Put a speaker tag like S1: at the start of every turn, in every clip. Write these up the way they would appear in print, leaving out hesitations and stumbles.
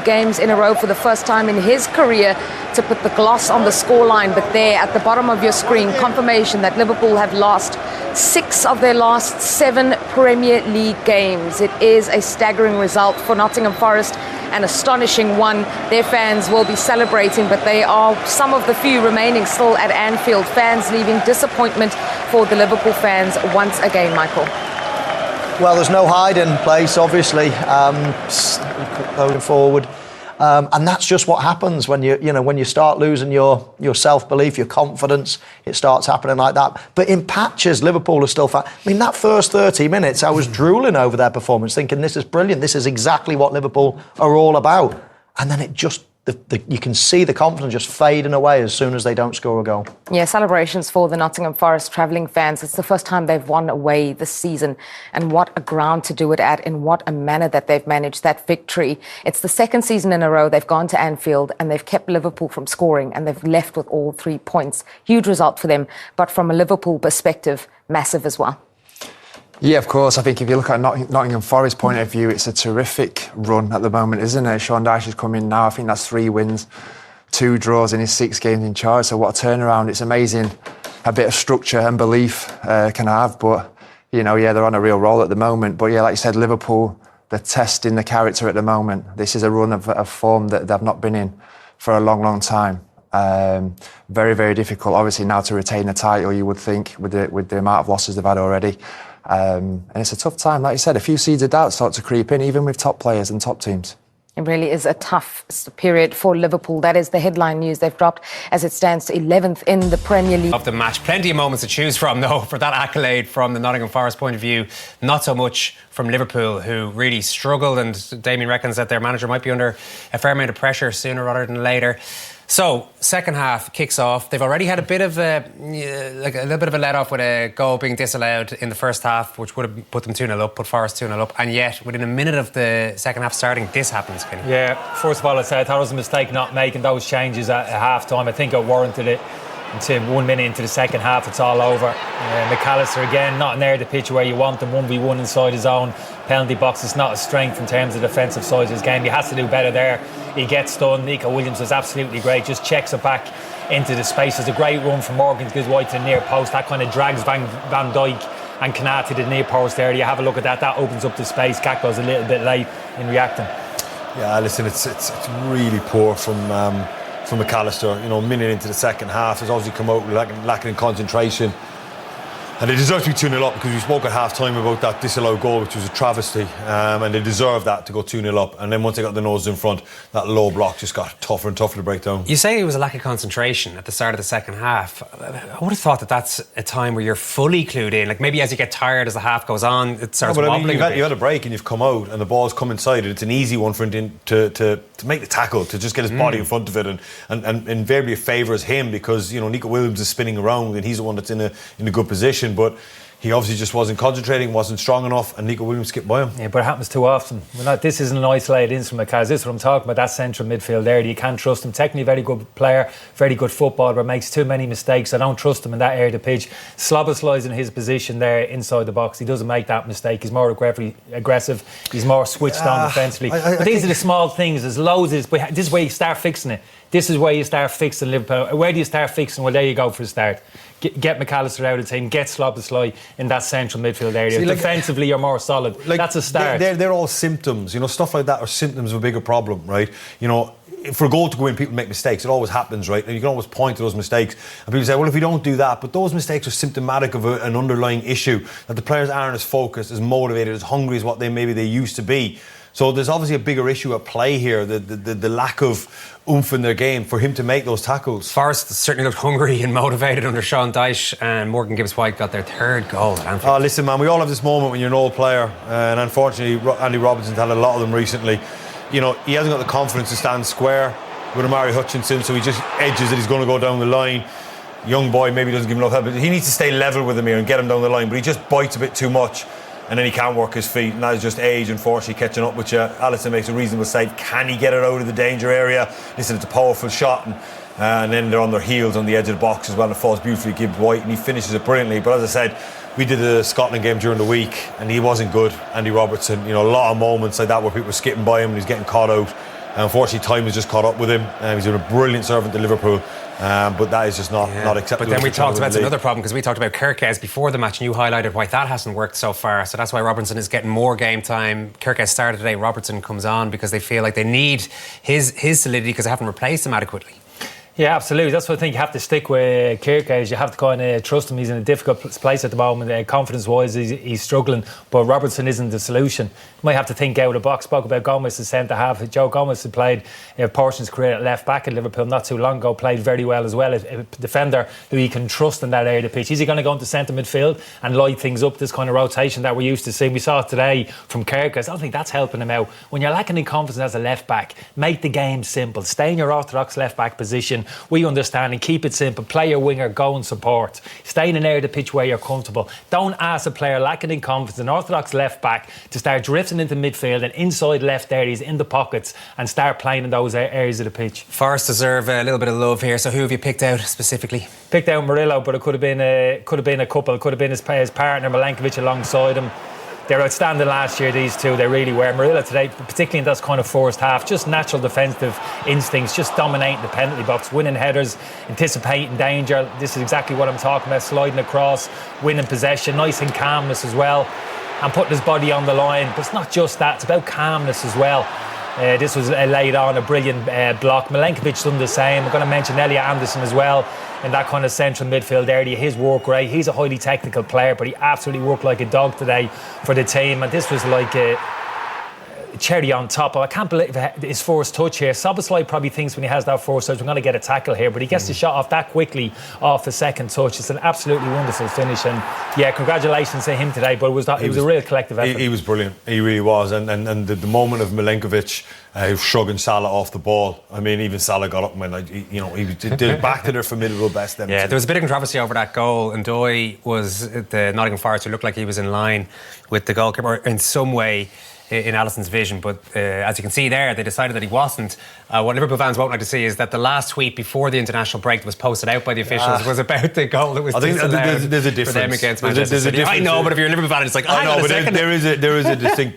S1: games in a row for the first time in his career to put the gloss on the scoreline. But there at the bottom of your screen, confirmation that Liverpool have lost 6 of their last 7 Premier League games. It is a staggering result for Nottingham Forest, an astonishing one. Their fans will be celebrating, but they are some of the few remaining still at Anfield. Fans leaving disappointment for the Liverpool fans once again, Michael.
S2: Well, there's no hiding place, obviously, going forward. And that's just what happens when when you start losing your self-belief, your confidence. It starts happening like that. But in patches, Liverpool are still I mean, that first 30 minutes, I was drooling over their performance, thinking this is brilliant. This is exactly what Liverpool are all about. And then it just, you can see the confidence just fading away as soon as they don't score a goal.
S1: Yeah, celebrations for the Nottingham Forest travelling fans. It's the first time they've won away this season. And what a ground to do it at, in what a manner that they've managed that victory. It's the second season in a row they've gone to Anfield and they've kept Liverpool from scoring, and they've left with all 3 points. Huge result for them, but from a Liverpool perspective, massive as well.
S3: Yeah, of course. I think if you look at Nottingham Forest's point of view, it's a terrific run at the moment, isn't it? Sean Dyche has come in now. I think that's 3 wins, 2 draws in his 6 games in charge. So what a turnaround. It's amazing a bit of structure and belief can have. But, they're on a real roll at the moment. But, yeah, like you said, Liverpool, they're testing the character at the moment. This is a run of form that they've not been in for a long, long time. Very, very difficult, obviously, now to retain the title, you would think, with the amount of losses they've had already. And it's a tough time. Like you said, a few seeds of doubt start to creep in, even with top players and top teams.
S1: It really is a tough period for Liverpool. That is the headline news. They've dropped, as it stands, to 11th in the Premier League.
S4: Of the match. Plenty of moments to choose from, though, for that accolade from the Nottingham Forest point of view. Not so much from Liverpool, who really struggled, and Damien reckons that their manager might be under a fair amount of pressure sooner rather than later. So, second half kicks off. They've already had a bit of a little bit of a let-off with a goal being disallowed in the first half, which would have put them 2-0 up, put Forest 2-0 up. And yet, within a minute of the second half starting, this happens, Kenny.
S5: Yeah, first of all, I'd say I thought it was a mistake not making those changes at half-time. I think I warranted it. Until 1 minute into the second half, it's all over. McAllister, again, not near the pitch where you want him, 1v1 inside his own penalty box. It's not a strength in terms of defensive side of his game. He has to do better there. He gets done. Nico Williams was absolutely great, just checks it back into the space. There's a great run from Morgan to get wide to the near post. That kind of drags Van Dijk and Kanat to the near post there. You have a look at that. That opens up the space. Gakpo's a little bit late in reacting.
S6: Yeah, listen, it's really poor from McAllister. A minute into the second half, has obviously come out lacking in concentration. And they deserve to be 2-0 up, because we spoke at half-time about that disallowed goal, which was a travesty. And they deserved that, to go 2-0 up. And then once they got the nose in front, that low block just got tougher and tougher to break down.
S4: You say it was a lack of concentration at the start of the second half. I would have thought that that's a time where you're fully clued in. Like, maybe as you get tired, as the half goes on, it starts wobbling.
S6: You've had a break and you've come out and the ball's come inside, and it's an easy one for him to make the tackle, to just get his body in front of it. And invariably it favours him, because, Nico Williams is spinning around and he's the one that's in a good position. But he obviously just wasn't concentrating, wasn't strong enough, and Nico Williams skipped by him. Yeah,
S5: but it happens too often. This isn't an isolated incident, because this is what I'm talking about, that central midfield there. You can't trust him. Technically very good player, very good footballer, but makes too many mistakes. I don't trust him in that area of the pitch. Sloboslai's in his position there inside the box. He doesn't make that mistake. He's more aggressive. He's more switched on defensively. But these are the small things. There's loads of this. This is where you start fixing it. This is where you start fixing Liverpool. Where do you start fixing? Well, there you go for a start. Get McAllister out of the team, get Sloboslai in that central midfield area. Defensively, you're more solid. That's a start.
S6: They're all symptoms. Stuff like that are symptoms of a bigger problem, right? For a goal to go in, people make mistakes. It always happens, right? And you can always point to those mistakes. And people say, well, if we don't do that, but those mistakes are symptomatic of an underlying issue, that the players aren't as focused, as motivated, as hungry as what they used to be. So there's obviously a bigger issue at play here, the lack of oomph in their game for him to make those tackles.
S4: Forest certainly looked hungry and motivated under Sean Dyche, and Morgan Gibbs-White got their 3rd goal at Anfield.
S6: Oh, listen, man, we all have this moment when you're an old player, and unfortunately Andy Robertson's had a lot of them recently. He hasn't got the confidence to stand square with Amari Hutchinson, so he just edges that he's going to go down the line. Young boy maybe doesn't give him enough help, but he needs to stay level with him here and get him down the line, but he just bites a bit too much. And then he can't work his feet, and that is just age, unfortunately, catching up with you. Alisson makes a reasonable save. Can he get it out of the danger area? Listen, it's a powerful shot, and then they're on their heels on the edge of the box as well. It falls beautifully to Gibbs-White, and he finishes it brilliantly. But as I said, we did the Scotland game during the week, and he wasn't good, Andy Robertson. A lot of moments like that where people were skipping by him and he's getting caught out. And unfortunately, time has just caught up with him. He's been a brilliant servant to Liverpool. But that is just not acceptable.
S4: But then we talked about another problem, because we talked about Kirkes before the match, and you highlighted why that hasn't worked so far. So that's why Robertson is getting more game time. Kirkes started today, Robertson comes on because they feel like they need his solidity because they haven't replaced him adequately.
S5: Yeah, absolutely. That's what I think you have to stick with Kirkes. You have to kind of trust him. He's in a difficult place at the moment. Confidence-wise, he's struggling. But Robertson isn't the solution. You might have to think out of the box. Spoke about Gomez as centre-half. Joe Gomez had played portions of career at left-back at Liverpool not too long ago. Played very well as well. A defender who you can trust in that area of the pitch. Is he going to go into centre midfield and light things up, this kind of rotation that we're used to seeing? We saw it today from Kirkes. I don't think that's helping him out. When you're lacking in confidence as a left-back, make the game simple. Stay in your orthodox left-back position. We understand and keep it simple. Play your winger, go and support. Stay in an area of the pitch where you're comfortable. Don't ask a player lacking in confidence, an orthodox left back, to start drifting into midfield and inside left areas in the pockets and start playing in those areas of the pitch.
S4: Forest deserve a little bit of love here. So who have you picked out specifically?
S5: Picked out Murillo, but it could have been a couple. It could have been his partner Milenkovic alongside him. They're outstanding last year, these two. They really were. Murillo today, particularly in that kind of first half, just natural defensive instincts, just dominating the penalty box, winning headers, anticipating danger. This is exactly what I'm talking about, sliding across, winning possession, nice and calmness as well, and putting his body on the line. But it's not just that, it's about calmness as well. This was laid on a brilliant block. Milenkovic done the same. I'm going to mention Elliot Anderson as well in that kind of central midfield area. His work rate, he's a highly technical player, but he absolutely worked like a dog today for the team. And this was like a cherry on top. I can't believe his first touch here. Szoboszlai probably thinks when he has that first touch, we're going to get a tackle here, but he gets the shot off that quickly off the second touch. It's an absolutely wonderful finish, and yeah, congratulations to him today. But it was a real collective effort.
S6: He was brilliant. He really was. And the moment of Milenkovic shrugging Salah off the ball. I mean, even Salah got up and went, like, he did back to their formidable best. Then
S4: yeah, there was a bit of controversy over that goal, and Dijk was the Nottingham Forest who looked like he was in line with the goalkeeper in some way in Alisson's vision, but as you can see there, they decided that he wasn't. What Liverpool fans won't like to see is that the last tweet before the international break that was posted out by the officials was about the goal that was disallowed.
S6: There's a difference
S4: for them against Manchester City. I know, but if you're a Liverpool fan, it's like,
S6: there is a distinct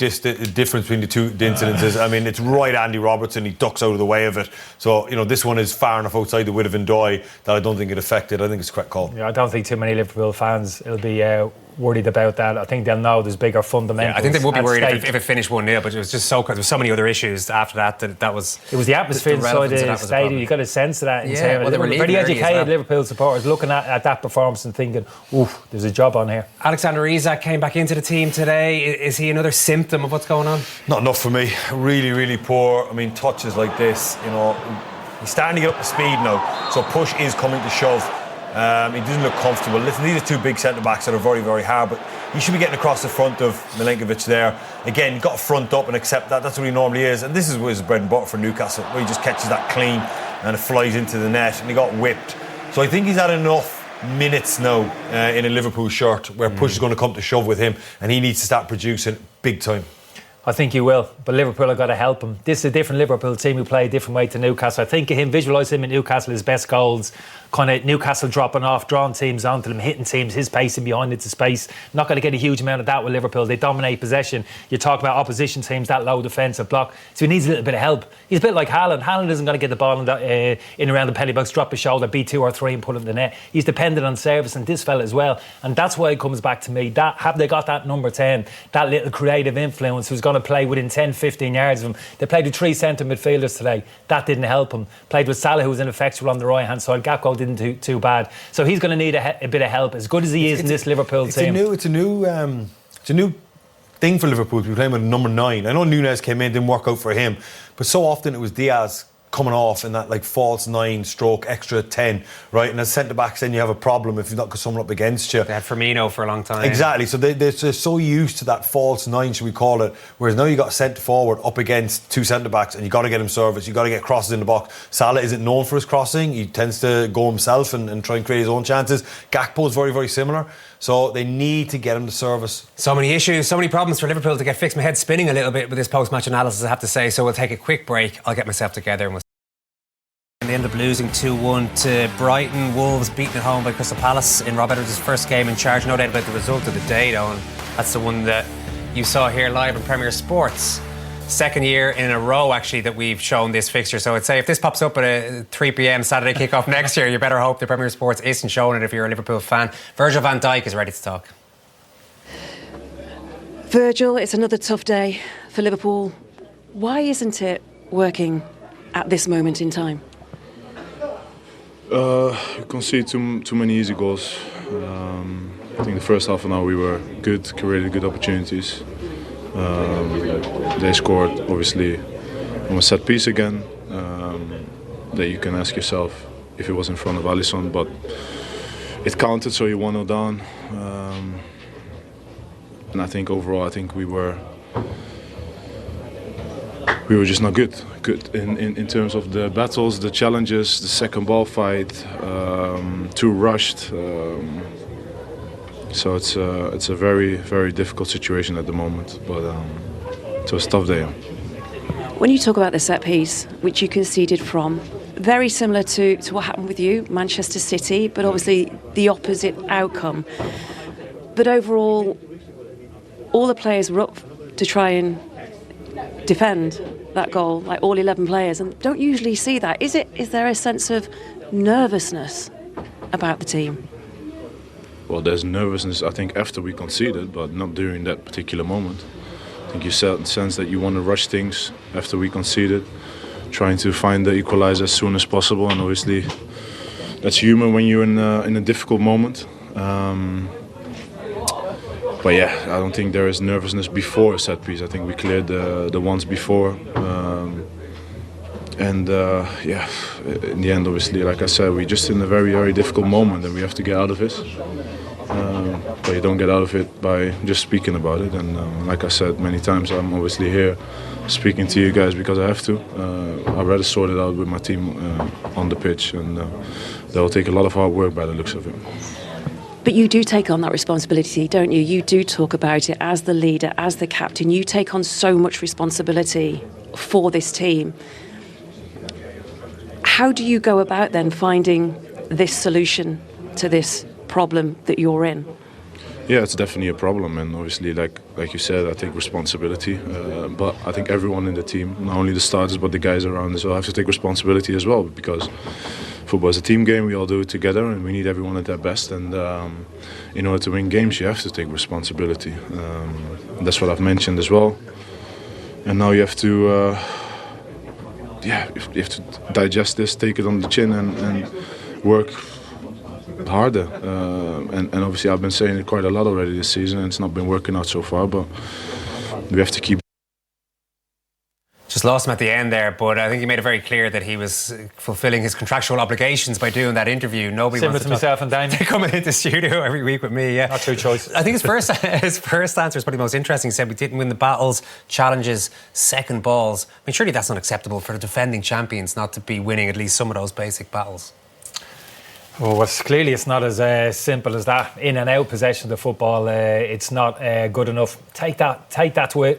S6: difference between the incidences. I mean, it's right, Andy Robertson, he ducks out of the way of it. So, this one is far enough outside the width of Ndoi that I don't think it affected. I think it's a correct call.
S5: Yeah, I don't think too many Liverpool fans will be worried about that. I think they'll know there's bigger fundamentals.
S4: Yeah, I think they would be worried if it finished 1-0, but it was just there was so many other issues after that it was
S5: the atmosphere inside the stadium. You got a sense of that.
S4: They were
S5: very educated Liverpool supporters looking at that performance and thinking, oof, there's a job on here.
S4: Alexander Isak came back into the team today. Is he another symptom of what's going on?
S6: Not enough for me. Really, really poor. I mean, touches like this, he's starting to get up to speed now, so push is coming to shove. He doesn't look comfortable. Listen, these are two big centre-backs that are very, very hard, but he should be getting across the front of Milenkovic there. Again, you've got to front up and accept that. That's what he normally is. And this is his bread and butter for Newcastle, where he just catches that clean and it flies into the net, and he got whipped. So I think he's had enough minutes now in a Liverpool shirt where push is going to come to shove with him, and he needs to start producing big time.
S5: I think he will, but Liverpool have got to help him. This is a different Liverpool team who play a different way to Newcastle. I think visualise him in Newcastle, his best goals, kind of Newcastle dropping off, drawing teams onto them, hitting teams, his pacing behind into space. Not going to get a huge amount of that with Liverpool. They dominate possession. You talk about opposition teams, that low defensive block. So he needs a little bit of help. He's a bit like Haaland. Haaland isn't going to get the ball in around the penalty box, drop his shoulder, beat 2 or 3 and put it in the net. He's dependent on service, and this fella as well. And that's why it comes back to me. Have they got that number 10, that little creative influence who's going to play within 10, 15 yards of him? They played with 3 centre midfielders today. That didn't help him. Played with Salah, who was ineffectual on the right hand side. Gakpo didn't do too bad. So he's going to need a bit of help. As good as he is in this Liverpool team.
S6: It's a new thing for Liverpool to be playing with number 9. I know Núñez came in, didn't work out for him, but so often it was Diaz coming off in that like false 9 stroke extra 10, right? And as centre backs, then you have a problem if you've not got someone up against you.
S4: They had Firmino for a long time.
S6: Exactly. So they're so used to that false 9, should we call it? Whereas now you got a centre forward up against 2 centre backs, and you got to get him service. You got to get crosses in the box. Salah isn't known for his crossing. He tends to go himself and try and create his own chances. Gakpo is very, very similar. So they need to get him the service.
S4: So many issues, so many problems for Liverpool to get fixed. My head's spinning a little bit with this post-match analysis, I have to say. So we'll take a quick break. I'll get myself together and we'll. They end up losing 2-1 to Brighton. Wolves beaten at home by Crystal Palace in Rob Edwards' first game in charge. No doubt about the result of the day, though, and that's the one that you saw here live on Premier Sports. second year in a row, actually, that we've shown this fixture. So I'd say if this pops up at a 3 p.m. Saturday kickoff next year, you better hope the Premier Sports isn't showing it if you're a Liverpool fan. Virgil van Dijk is ready to talk.
S7: Virgil, it's another tough day for Liverpool. Why isn't it working at this moment in time?
S8: We conceded too many easy goals. I think the first half an hour we were good, created good opportunities. They scored, obviously, on a set piece again. That you can ask yourself if it was in front of Alisson, but it counted, so you 1-0 down. And I think overall, we were just not good. Good in terms of the battles, the challenges, the second ball fight, too rushed. So it's a very, very difficult situation at the moment. But it was a tough day.
S7: When you talk about the set piece, which you conceded from, very similar to what happened with you, Manchester City, but obviously the opposite outcome. But overall, all the players were up to try and defend that goal, like all 11 players, and don't usually see that. Is there a sense of nervousness about the team?
S8: Well, there's nervousness, I think, after we conceded, but not during that particular moment. I think you sense that you want to rush things after we conceded, trying to find the equalizer as soon as possible, and obviously that's human when you're in a difficult moment. But yeah, I don't think there is nervousness before a set piece. I think we cleared the ones before. In the end, obviously, like I said, we're just in a very, very difficult moment and we have to get out of it. But you don't get out of it by just speaking about it. And like I said many times, I'm obviously here speaking to you guys because I have to. I'd rather sort it out with my team on the pitch, and that will take a lot of hard work by the looks of it.
S7: But you do take on that responsibility, don't you? You do talk about it as the leader, as the captain. You take on so much responsibility for this team. How do you go about then finding this solution to this problem that you're in?
S8: Yeah, it's definitely a problem, and obviously, like you said, I take responsibility. But I think everyone in the team, not only the starters but the guys around as well, have to take responsibility as well, because football is a team game. We all do it together, and we need everyone at their best. And in order to win games, you have to take responsibility. And that's what I've mentioned as well. And now you have to, you have to digest this, take it on the chin, and work harder. And obviously, I've been saying it quite a lot already this season, and it's not been working out so far. But we have to keep.
S4: Just lost him at the end there, but I think he made it very clear that he was fulfilling his contractual obligations by doing that interview. Nobody
S5: Similar
S4: wants
S5: to myself and Damien.
S4: coming into studio every week with me. Yeah,
S5: not two choices.
S4: I think his first answer is probably the most interesting. He said we didn't win the battles, challenges, second balls. I mean, surely that's not acceptable for the defending champions not to be winning at least some of those basic battles.
S5: Well, clearly it's not as simple as that. In and out possession of the football, it's not good enough. Take that to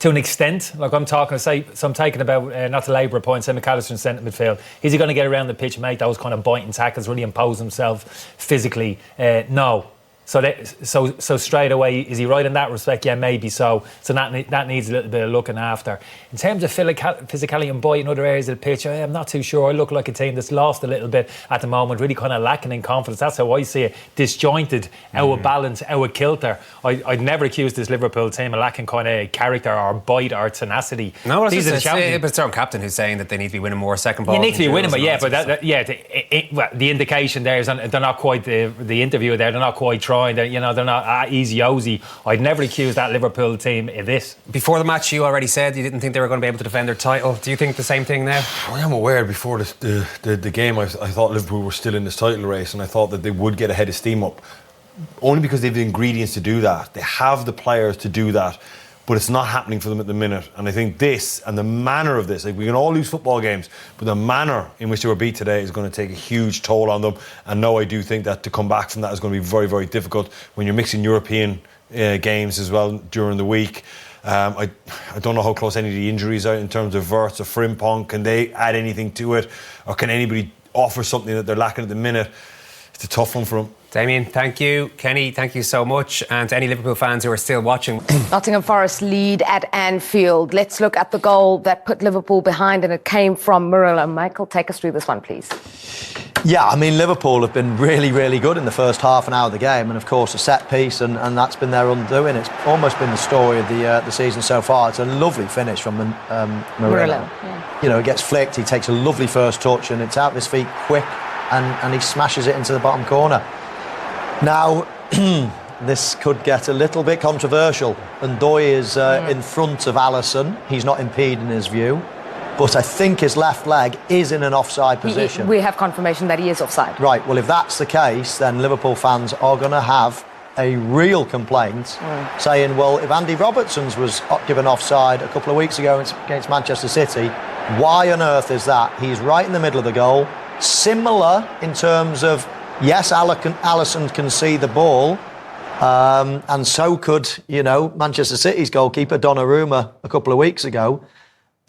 S5: an extent. Like I'm taking about, not to labour a point, say McAllister in centre midfield. Is he going to get around the pitch and make those kind of biting tackles, really impose himself physically? No. So straight away, is he right in that respect? Yeah, maybe so. So that needs a little bit of looking after. In terms of physicality and bite in other areas of the pitch, I'm not too sure. I look like a team that's lost a little bit at the moment, really kind of lacking in confidence. That's how I see it. Disjointed, out of balance, out of kilter. I'd never accuse this Liverpool team of lacking kind of character or bite or tenacity.
S4: No, it's its own captain who's saying that they need to be winning more second balls.
S5: You need to be winning, but yeah, the indication there is they're not quite the interview there. They're not quite trying. They're not easy-osy. I'd never accuse that Liverpool team of this.
S4: Before the match, you already said you didn't think they were going to be able to defend their title. Do you think the same thing now?
S6: I am aware before the game I thought Liverpool were still in this title race, and I thought that they would get a head of steam up, only because they have the ingredients to do that. They have the players to do that, but it's not happening for them at the minute. And I think this and the manner of this, like, we can all lose football games, but the manner in which they were beat today is going to take a huge toll on them. And no, I do think that to come back from that is going to be very, very difficult when you're mixing European games as well during the week. I don't know how close any of the injuries are in terms of Wirtz or Frimpong. Can they add anything to it, or can anybody offer something that they're lacking at the minute? It's a tough one for them.
S4: Damien, thank you. Kenny, thank you so much. And to any Liverpool fans who are still watching.
S1: Nottingham Forest lead at Anfield. Let's look at the goal that put Liverpool behind, and it came from Murillo. Michael, take us through this one, please.
S2: Yeah, I mean, Liverpool have been really, really good in the first half an hour of the game, and of course a set piece, and that's been their undoing. It's almost been the story of the season so far. It's a lovely finish from Murillo.
S1: Yeah.
S2: You know, it gets flicked, he takes a lovely first touch, and it's out of his feet quick, and he smashes it into the bottom corner. Now, this could get a little bit controversial. And Dijk is in front of Alisson. He's not impeding his view. But I think his left leg is in an offside position.
S1: We have confirmation that he is offside.
S2: Right, well, if that's the case, then Liverpool fans are going to have a real complaint saying, well, if Andy Robertson's was given offside a couple of weeks ago against Manchester City, why on earth is that? He's right in the middle of the goal. Similar in terms of, yes, Alisson can see the ball, and so could, Manchester City's goalkeeper, Donnarumma, a couple of weeks ago.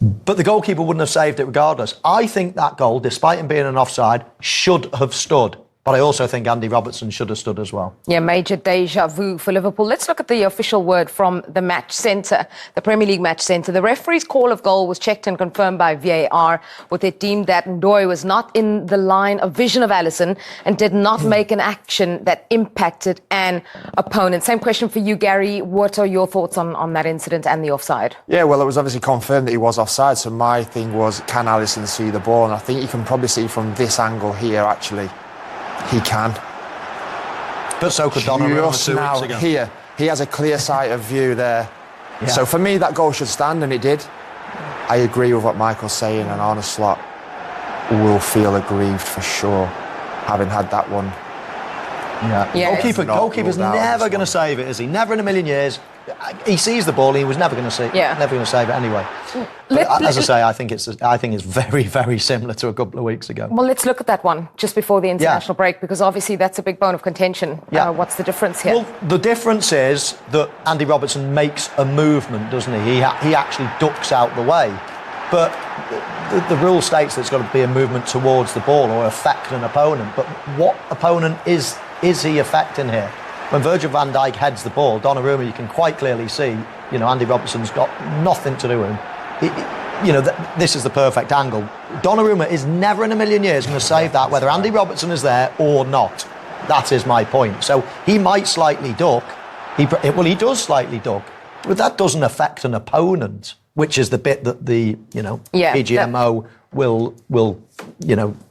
S2: But the goalkeeper wouldn't have saved it regardless. I think that goal, despite him being an offside, should have stood. But I also think Andy Robertson should have stood as well.
S1: Yeah, major deja vu for Liverpool. Let's look at the official word from the match centre, the Premier League match centre. The referee's call of goal was checked and confirmed by VAR, with it deemed that Dijk was not in the line of vision of Alisson and did not make an action that impacted an opponent. Same question for you, Gary. What are your thoughts on that incident and the offside?
S3: Yeah, well, it was obviously confirmed that he was offside. So my thing was, can Alisson see the ball? And I think you can probably see from this angle here, actually. He can.
S2: But so could Donnarumma 2
S3: now,
S2: weeks ago.
S3: Here, he has a clear sight of view there.
S2: Yeah.
S3: So for me, that goal should stand, and it did. I agree with what Michael's saying, and Arne Slot will feel aggrieved for sure, having had that one.
S2: Yeah. Goalkeeper's never going to save it, is he? Never in a million years. He sees the ball, and he was never going to see it. Never going to save it anyway. As I say, I think it's very, very similar to a couple of weeks ago.
S1: Well, let's look at that one just before the international break, because obviously that's a big bone of contention. What's the difference here?
S2: Well, the difference is that Andy Robertson makes a movement, doesn't he? He actually ducks out the way. But the rule states that it's got to be a movement towards the ball or affect an opponent. But what opponent is he affecting here? When Virgil van Dijk heads the ball, Donnarumma, you can quite clearly see, Andy Robertson's got nothing to do with him. This is the perfect angle. Donnarumma is never in a million years going to save that, whether Andy Robertson is there or not. That is my point. So he might slightly duck. He does slightly duck, but that doesn't affect an opponent, which is the bit that the PGMO will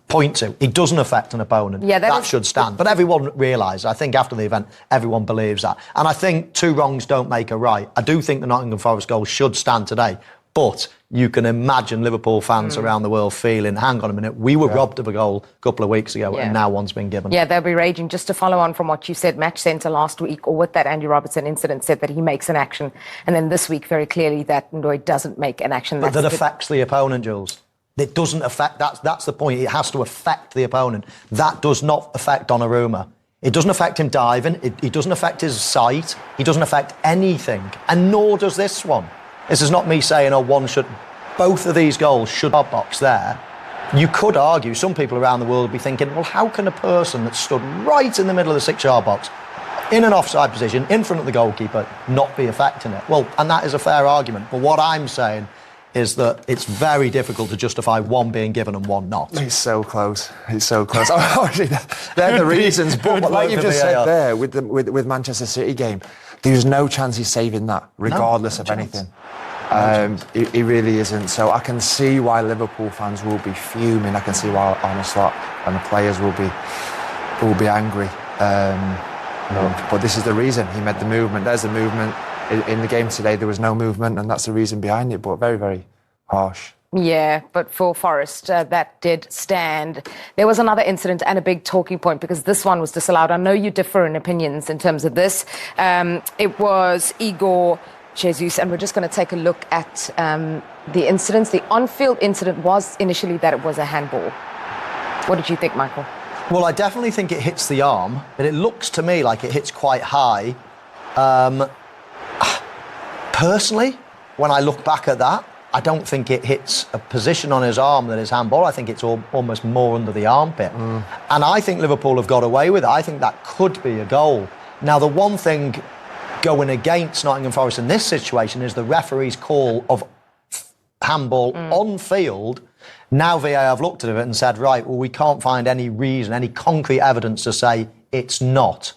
S2: point to. It doesn't affect an opponent. That should stand. But everyone realised, I think after the event, everyone believes that. And I think two wrongs don't make a right. I do think the Nottingham Forest goal should stand today. But you can imagine Liverpool fans around the world feeling, hang on a minute, we were robbed of a goal a couple of weeks ago and now one's been given.
S1: Yeah, they'll be raging. Just to follow on from what you said, Match Centre last week, or with that Andy Robertson incident, said that he makes an action. And then this week, very clearly, that Dijk doesn't make an action.
S2: But that affects the opponent, Jules. It doesn't affect, that's the point. It has to affect the opponent. That does not affect Donnarumma. It doesn't affect him diving. It doesn't affect his sight. It doesn't affect anything. And nor does this one. This is not me saying, one should... Both of these goals should have box there. You could argue, some people around the world would be thinking, well, how can a person that stood right in the middle of the 6-yard box, in an offside position, in front of the goalkeeper, not be affecting it? Well, and that is a fair argument. But what I'm saying is that it's very difficult to justify one being given and one not.
S3: He's so close. They're the reasons. But like you've just said there, with Manchester City game, there's no chance he's saving that, regardless of anything. He really isn't. So I can see why Liverpool fans will be fuming. I can see why Arne Slot and the players will be angry. But this is the reason he made the movement. There's the movement. In the game today, there was no movement, and that's the reason behind it, but very, very harsh. Yeah,
S1: but for Forest, that did stand. There was another incident and a big talking point, because this one was disallowed. I know you differ in opinions in terms of this. It was Igor Jesus, and we're just going to take a look at the incidents. The on-field incident was initially that it was a handball. What did you think, Michael?
S2: Well, I definitely think it hits the arm, but it looks to me like it hits quite high. Personally, when I look back at that, I don't think it hits a position on his arm that is handball. I think it's almost more under the armpit. And I think Liverpool have got away with it. I think that could be a goal. Now, the one thing going against Nottingham Forest in this situation is the referee's call of handball on field. Now VAR have looked at it and said, right, well, we can't find any reason, any concrete evidence to say it's not,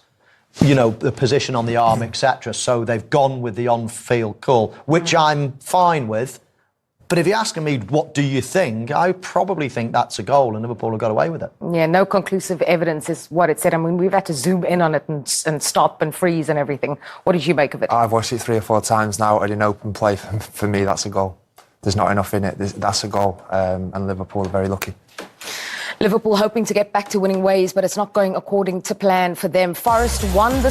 S2: you know, the position on the arm, etc. So they've gone with the on-field call, which I'm fine with. But if you're asking me, what do you think? I probably think that's a goal, and Liverpool have got away with it.
S1: Yeah, no conclusive evidence is what it said. I mean, we've had to zoom in on it and stop and freeze and everything. What did you make of it?
S3: I've watched it 3 or 4 times now at an open play. For me, that's a goal. There's not enough in it. That's a goal, and Liverpool are very lucky.
S1: Liverpool hoping to get back to winning ways, but it's not going according to plan for them. Forest won the